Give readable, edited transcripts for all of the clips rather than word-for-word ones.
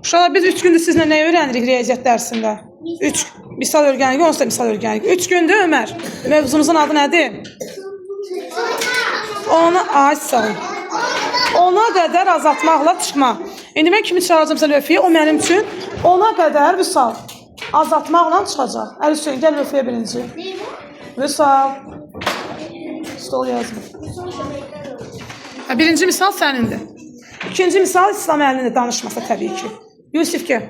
Uşaqlar biz 3 gündür sizlə nə öyrənirik riyaziyyat dərsində? 3 misal örgənlik, onsuz da misal örgənlik. 3 gündür Ömər. Mövzumuzun adı nədir? Ona qədər azaltmaqla çıxma. İndi mən kimi çağıracağım sən lövhəyə, o mənim üçün ona qədər Vüsal azaltmaqla çıxacaq. Əli Hüseyin, gəl lövhəyə birinci. Vüsal. Stol yazmır. Birinci misal sənindir. İkinci misal İslam əlində danışmasa təbii ki. Yusif gəl.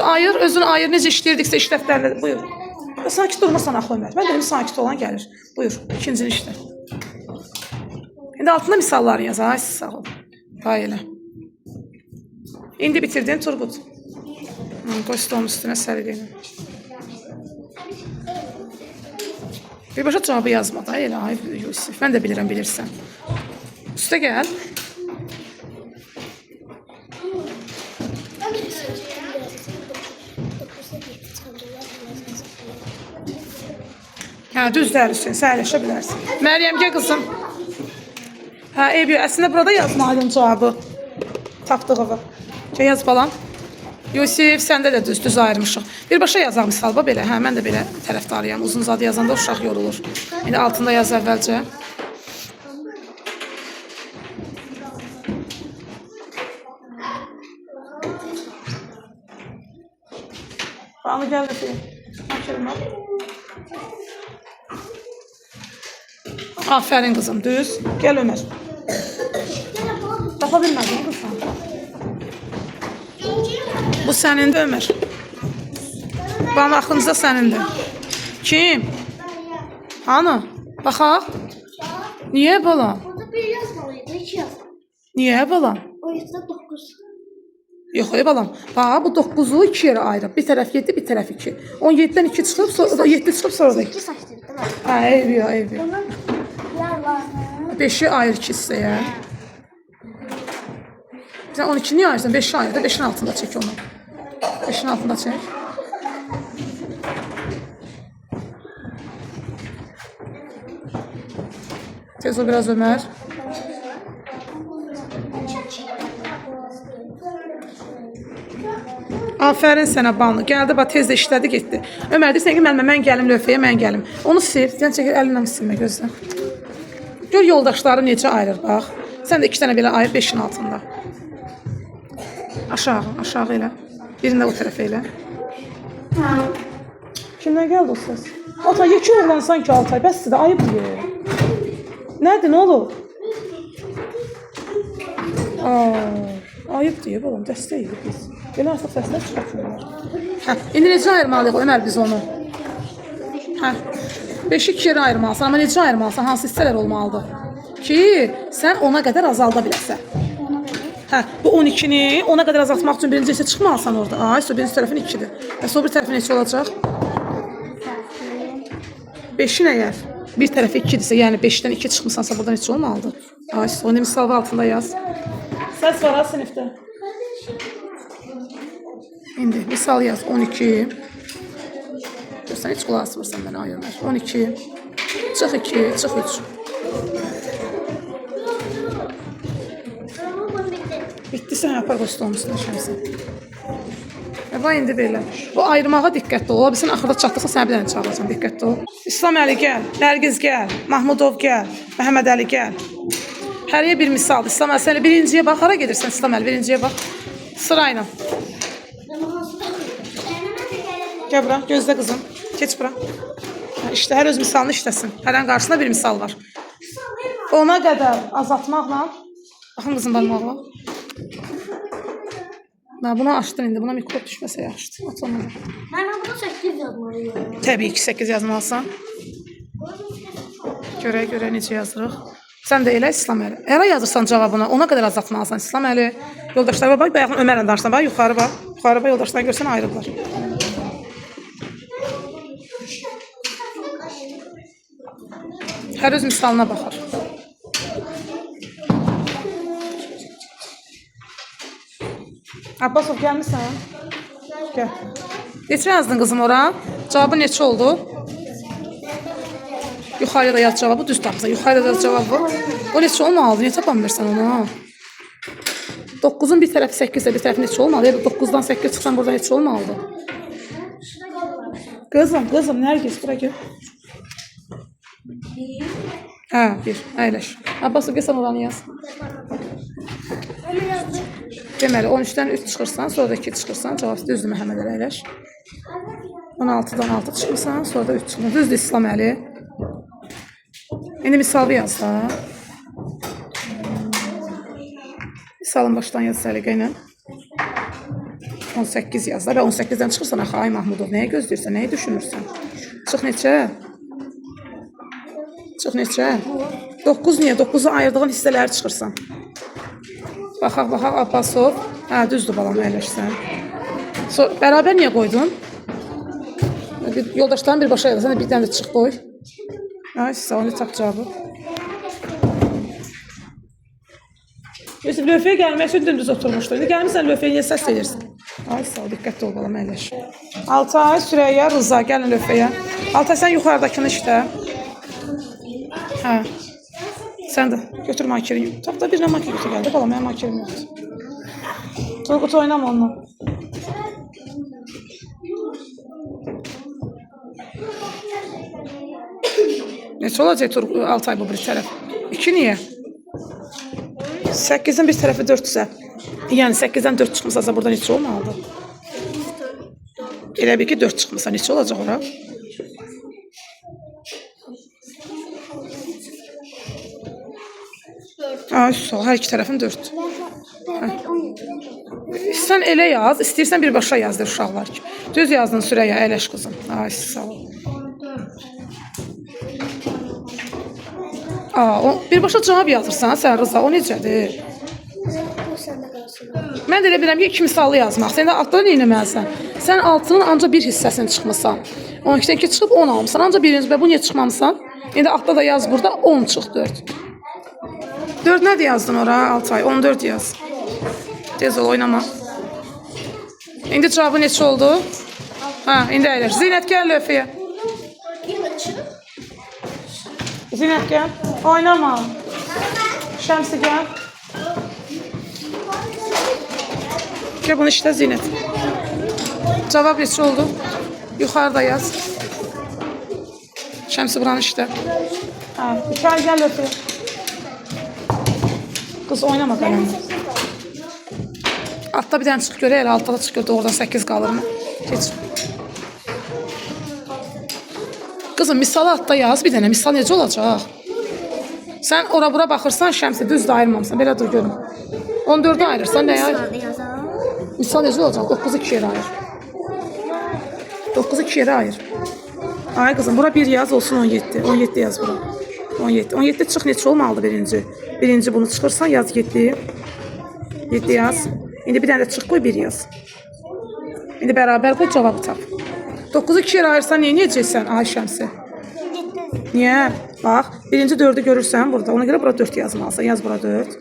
Ayır, özünü ayır. Necə işləyirdiksə iş dəftərləri. Buyur. Sakit durmasan axı Ömər. Mən dedim sakit olan gəlir. Buyur. İkincini işlə. İndi altında misalları yaz. Ay sağ ol. Hay elə. İndi bitirdin Turgut. Qoy stolun üstünə səliqəylə. Birbaşa cavabı yazma da elə. Ay Yusif. Mən də bilirəm, bilirsən. Üstə gəl. Hə, düzdür Hüseyin, sən əyləşə bilərsən. Məryəm, gəl qızım. Hə, eyb yox, əslində burada yazmalıydın cavabı. Tapdığını. Gəl yaz balam. Yusif, səndə də düz ayırmışıq. Birbaşa yazaq misalba belə. Hə, mən də belə tərəfdarıyam. Uzun zadı yazanda uşaq yorulur. İndi altında yaz əvvəlcə. Bana gəl Hüseyin. Açırma. Aferin kızım, düz. Gel Ömer. Tapa bilmedin kızım. Bu senindi Ömer. Bana aklınızda senindi. Kim? Hanı? Baxaq. Niye balam? Orada bir yazmalıydı, 2 yazmalıydı. Niye balam? O yüzden 9. Yox, balam. Bax, bu 9'u 2 yerə ayırıb. Bir tərəf 7, bir tərəf 2. 17'dən 2 çıxıb, sonra 7 çıxıb, sonra da 2. 2 saçtı değil mi? Hə, eyb yox, eyb yox. Yarlarını. 5'i ayır 2 hissəyə. Sen 12 niye ayırsan? 5'i ayır da 5'in altında çek onu. 5'in altında çek. Tez o biraz Ömer. Aferin sənə Banu. Gəldi, bax tez də işlədi, getdi. Ömər deyirsən ki, mən gəlim lövhəyə, mən gəlim. Onu sil, sən çəkir əlinlə silmə gözlə. Gör yoldaşları necə ayırır, bax. Sən də 2 dənə belə ayır 5'in altında. Aşağı, aşağı elə. Birini də o tərəfə elə. Kimdən gəldi o səs? Altay, yekə oğlan sanki Altay, bəsdir də ayıb deyir. Nədir, nə olur? Ayıb deyir, oğlum, dəstək edib biz. Belə artıq səslər çıxartmıyorlar. Hə, indi necə ayırmalıyıq Ömər biz onu? Hə, 5'i 2 yerə ayırmalısan, amma necə ayırmalısan, hansı hissələr olmalıdır? Ki, sən ona qədər azalda biləsən. Hə, bu 12'ni ona qədər azaltmaq üçün birinci hissə çıxmalısan orada. Ay, birinci tərəfin 2'dir. Və sonra bir tərəfin neçə olacaq? 5'in əgər bir tərəfi 2'dirsə, yəni 5'dən 2 çıxmısansa burada neçə olmalıdır? Ay, sonra misal altında yaz. Səs var ha sinifdə. İndi misal yaz 12. Görsən heç qulaq asmırsan mənə ay Ömər. 12. Çıx 2, çıx 3. Bitdi sən yapar qostomusun şəmsən. Və indi belə. Bu ayırmağa diqqətli ol. Ola bilsin axırda çatdıqsa sənə bir dənə çağıracam. Diqqətli ol. İslam Əli gəl. Nərgiz gəl. Mahmudov gəl. Məhəmməd Əli gəl. Həriyə bir misaldır. İslam Əli, sən birinciyə bax. Hara gedirsən İslam Əli? Birinciyə bax. Sırayla. Gəl bura, gözlə qızım. Keç bura. İşte hər öz misalını işləsin. Hərən qarşısında bir misal var. Ona qədər azaltmaqla. Baxın qızım barmağına. Bunu açdın indi. Buna mikrop düşməsə yaxşıdır. Aç onu. Mən burada 8 yazmalıyım. Təbii ki 8 yazmalısan. Görə necə yazırıq. Sən də elə İslam Əli. Əgər yazırsan cavabını, ona qədər azaltmalısan İslam Əli. Yoldaşlarına bax, bayaqdan Ömərlə danışsan, bax yuxarı bax. Yuxarı bax, yoldaşlarına görsən ayrılırlar. Hər öz misalına baxar. Abbasov, gəlmirsən? Gəl. Neçə yazdın qızım ora? Cavabı neçə oldu? Yuxarıya da yaz cavabı, düz tapsan. Yuxarıya da yaz cavabı. O neçə olmalıdır? Niyə tapa bilmirsən onu? 9'un bir tərəfi 8-də, bir tərəfi neçə olmalı? Ya da 9-dan 8 çıxsan burada neçə olmalıdır? Qızım, Nərgiz, bura gel. Hə, 1, əyləş. Abbasov, gəl sən oranı yaz. Deməli, 13-dən 3 çıxırsan, sonra da 2 çıxırsan, cavab düzdür Məhəmməd Əli, əyləş. 16-dan 6 çıxırsan, sonra da 3 çıxırsan. Düzdür İslam Əli. İndi misalı yaz da. Misalın başdan yaz səliqə ilə. 18 yaz da və 18-dən çıxırsan, axı, ay Mahmudov, nəyə gözləyirsən, nəyə düşünürsən? Çıx neçə? Çıx neçə? 9 niyə? 9-u ayırdığın hissələri çıxırsan. Baxaq, Abbasov. Hə, düzdür balam, əyləşsən. Bərabər niyə qoydun? Yoldaşların birbaşa yazır, sən də bir dənə də çıx qoy. Ay, sağ ol, tap cavabı. Yusuf, lövfəyə gəlmək üçün dümdüz oturmuşdur. İndi gəlmirsən lövfəyə niyə səs edirsən? Ay, sağ ol, diqqətli ol balam, əyləş. Altay, Süreyya, Rıza, gəlin lövfəyə. Altay, sən yuxarıdakını işlə. Hə. Sən də götür makirini. Tapda bir nə makir götür gəldi. Balam, mənim makirim yoxdur. Turqut oynama onunla. Neçə olacaq Altay bu bir tərəf? 2 niyə? 8-in bir tərəfi 4-sə. Yəni 8-dən 4 çıxmısa burada neçə olmalıdır? Elə bir ki 4 çıxmısa neçə olacaq ora? Ay, sol, hər iki tərəfin 4. Sən elə yaz, istəyirsən birbaşa yazdır uşaqlar ki. Düz yazdın Süreyya, əyləş qızım. Ay, sağ ol. Birbaşa cavab yazırsan sən Rıza, o necədir? Mən də elə bilirəm ki, 2 misallı yazmaq. Sən də altdan neynəməlisən? Sən 6-nın ancaq bir hissəsini çıxmısan. 12-dən 2 çıxıb 10 almışsan. Ancaq birinci və bu niyə çıxmamısan? İndi altda da yaz burada 10 çıx 4. 4 nədir yazdın ora Altay? 14 yaz. Tez ol, oynama. İndi cavabı neçə oldu? Hə, indi əyləş. Zinət, gəl lövfəyə. Zinət, gəl. Oynama. Şəmsi, gəl. Gəl bunu işlə Zinət. Cavab neçə oldu? Yuxarıda yaz. Şəmsi, buranı işlə. Hə, İkay, gəl lövfəyə. Qız oynama qələmlə. Altda bir dənə çıx görə, elə altda da çıx görə, oradan 8 qalır mı? Geç. Qızım, misalı altda yaz bir dənə, misal necə olacaq? Sən ora-bura baxırsan, Şəmsi, düz də ayırmamısan, belə dur görüm. 14-ü ayırırsan, nəyə ayır? Misal necə olacaq? 9-u 2 yerə ayır. 9-u 2 yerə ayır. Ay qızım, bura 1 yaz olsun 17. 17 yaz bura. 17. 17 çıx neçə olmalıdır birinci? Birinci bunu çıxırsan, yaz 7. 7 yaz. İndi bir dənə də çıx qoy, 1 yaz. İndi bərabər qoy, cavabı tap. 9-u 2 yerə ayırsan, niyə necəksən? Ay Şəmsi. Niyə? Bax, birinci 4-ü görürsən burada. Ona görə bura 4 yazmalısan. Yaz bura 4.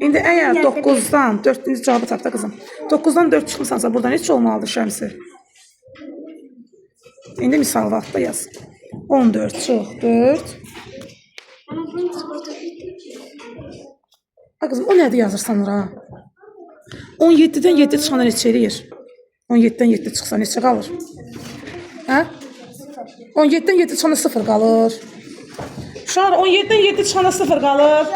İndi əgər 9-dan 4-cü cavabı tap da qızım. 9-dan 4 çıxmısansa burada neçə olmalıdır Şəmsi? İndi misal vaxtda yaz. 14 çıx 4. Ay qızım, o nədir yazırsan ora? 17-dən 7 çıxanda neçə eləyir? 17-dən 7 çıxsa neçə qalır? Hə? 17-dən 7 çıxanda 0 qalır. Uşaqlar, 17-dən 7 çıxanda 0 qalır.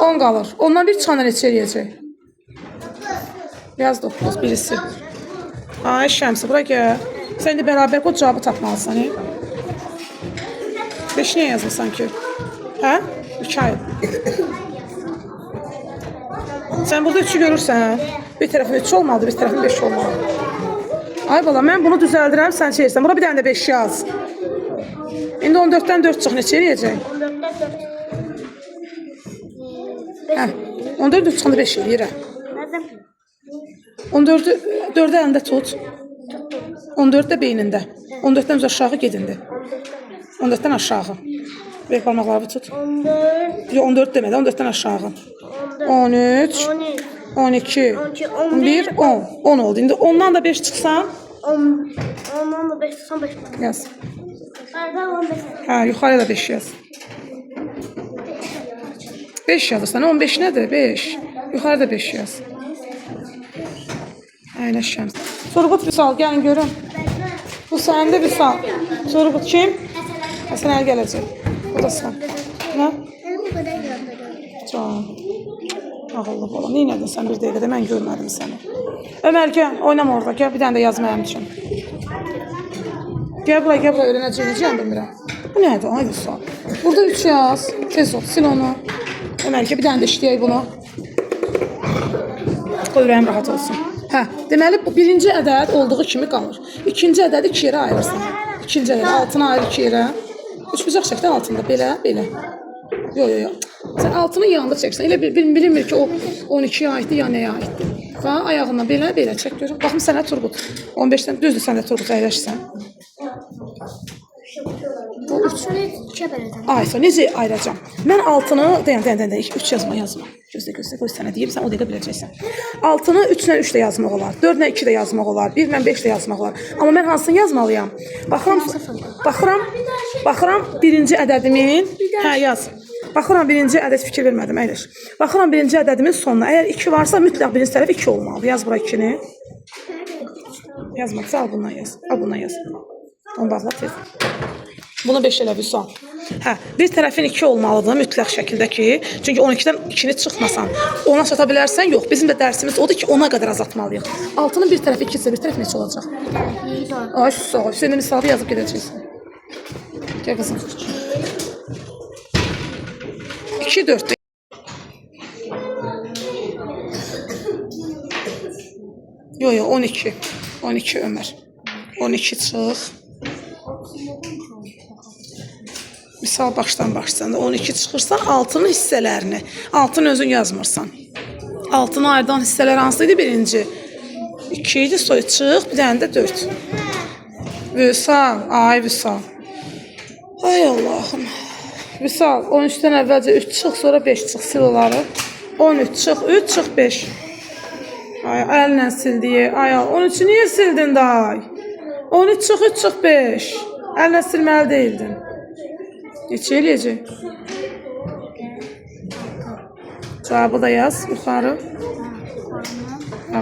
10 qalır. Ondan bir çıxanda neçə eləyəcək? Yaz 9, birisi. Ay Şəmsi, bura gəl. Sən indi bərabər qoy, cavabı tapmalısan. 5 niyə yazırsan ki? Hə? 2 ay. Sən burada 3'ü görürsən. Bir tərəfin 3 olmalıdır, bir tərəfin 5 olmalıdır. Ay bala, mən bunu düzəldirəm, sən çeyirsən. Bura bir dənə də 5 yaz. İndi 14-dən 4 çıx, neçə eləyəcək? 14-dən 4 çıxanda 5 eləyir. 14-ü 4-ə əlində tut. 14 də beynində. 14-dən aşağı gedindi. 14-dən aşağı. Ver parmaqları tut. 14 demədi, 14-dən aşağı. 13, 12, 11, 10. 10 oldu. İndi 10-dan da 5 çıxsan. 10-dan da 5 çıxsan 5 qalır. Yaz. Yuxarıda 15. Hə, yuxarıya da 5 yaz. 5 yazırsan, 15 nədir? 5. Yuxarıda 5 yaz. Əyləşəm. Turqut Vüsal, gəlin görün. Bu səndə Vüsal. Turqut kim? Həsən əli gələcək. Bu da sən. Nə? Can. Ağıllı bola. Neynədin sən bir dəqiqədə? Mən görmədim səni. Ömər, gəl. Oynama orada. Gəl, bir dənə də yaz mənim üçün. Gəl buraya, öyrənəcəyini bilmirəm. Bu nədir? Ay Vüsal. Burada 3 yaz. Tez ol, sil onu. Ömər, bir dənə də işləyək bunu. Qoy ürəyim rahat olsun. Hə, deməli bu birinci ədəd olduğu kimi qalır. İkinci ədədi 2 yerə ayırırsan. İkinci ədəd altına ayır 2 yerə. Üçbucaq şəkildə altında belə, belə. Yo. Sən altını yanında çəksən. Elə bilinmir ki, o 12-yə aiddir ya nəyə aiddir. Və ayağından belə çək görün. Baxım sənə Turqut. 15-dən düzdür sən də Turqut əyləşsən. Bu 3. Aysa necə ayıracağam? Mən altını dayan 3 yazma. Gözlə, qoy sənə deyim, sən o dəqiqə biləcəksən. Altını 3 ilə 3 də yazmaq olar, 4 ilə 2 də yazmaq olar, 1 ilə 5 də yazmaq olar. Amma mən hansını yazmalıyam? Baxıram birinci ədədimin, hə yaz. Baxıram birinci ədəd fikir vermədim, əyləş. Baxıram birinci ədədimin sonuna. Əgər 2 varsa mütləq birinci tərəf 2 olmalıdır. Yaz bura 2-ni. Yazmaqsa al bundan yaz. Al bundan yaz. Onu bağla tez. Bunu 5 elə Vüsal. Hə, bir tərəfin 2 olmalıdır mütləq şəkildə ki, çünki 12-dən 2-ni çıxmasan, ona çata bilərsən, yox. Bizim də dərsimiz odur ki, ona qədər azaltmalıyıq. Altının bir tərəfi 2-sə, bir tərəf neçə olacaq? Ay, sağ ol. Sən misalı yazıb gedəcəksən. Gəl qızım. 2, 4. Yo, 12. 12 Ömər. 12 çıx. Misal başdan başlayanda 12 çıxırsan, altının hissələrini, altını özün yazmırsan. Altını ayırdan hissələr hansıydı? Birinci 2 idi, soy çıx, bir dənə də 4. Vüsal, ay Vüsal. Ay Allahım. Vüsal, 13-dən əvvəlcə 3 çıx, sonra 5 çıx, sil onları. 13 çıx, 3 çıx, 5. Ay, əllə sildiyi, ay, 13-ü niyə sildin day? 13 çıx, 3 çıx, 5. Əllə silməli deyildin. Neçə eləyəcək? Cavabı da yaz, yuxarı.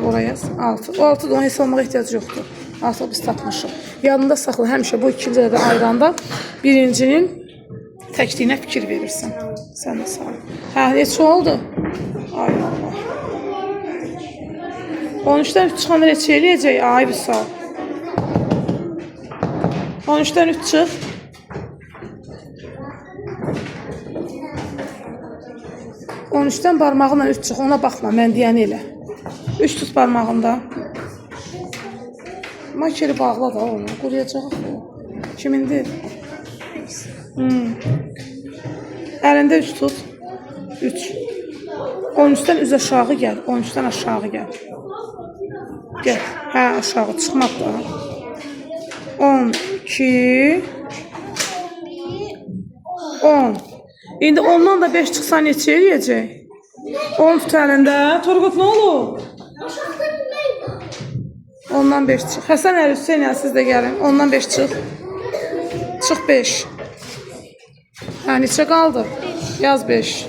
Oraya yaz, 6. O 6 da onu hesablamağa ehtiyacı yoxdur. Artıq biz tapmışıq. Yadında saxla, həmişə bu ikinci ədədə ayıranda birincinin təkliyinə fikir verirsən. Sən də sağ ol. Hə, neçə oldu? Ay Allah. 13-dən 3 çıxanda neçə eləyəcək? Ay Vüsal. 13-dən 3 çıx. 13-dən barmağınla 3 çıx, ona baxma, mən deyəni elə. 3 tut barmağında. Makeri bağla da onu, quruyacaq o. Kimindir? Əlində 3 tut. 3. 13-dən üz aşağı gəl, 13-dən aşağı gəl. Gəl, hə aşağı, çıxmaq da. 12. 10. İndi ondan da 5 çıxsa neçə eləyəcək? 10 tut əlində. Turqut, nə olur? Ondan 5 çıx. Həsən əli, Hüseyin əli, siz də gəlin. Ondan 5 çıx. Çıx 5. Hə, neçə qaldı? Yaz 5.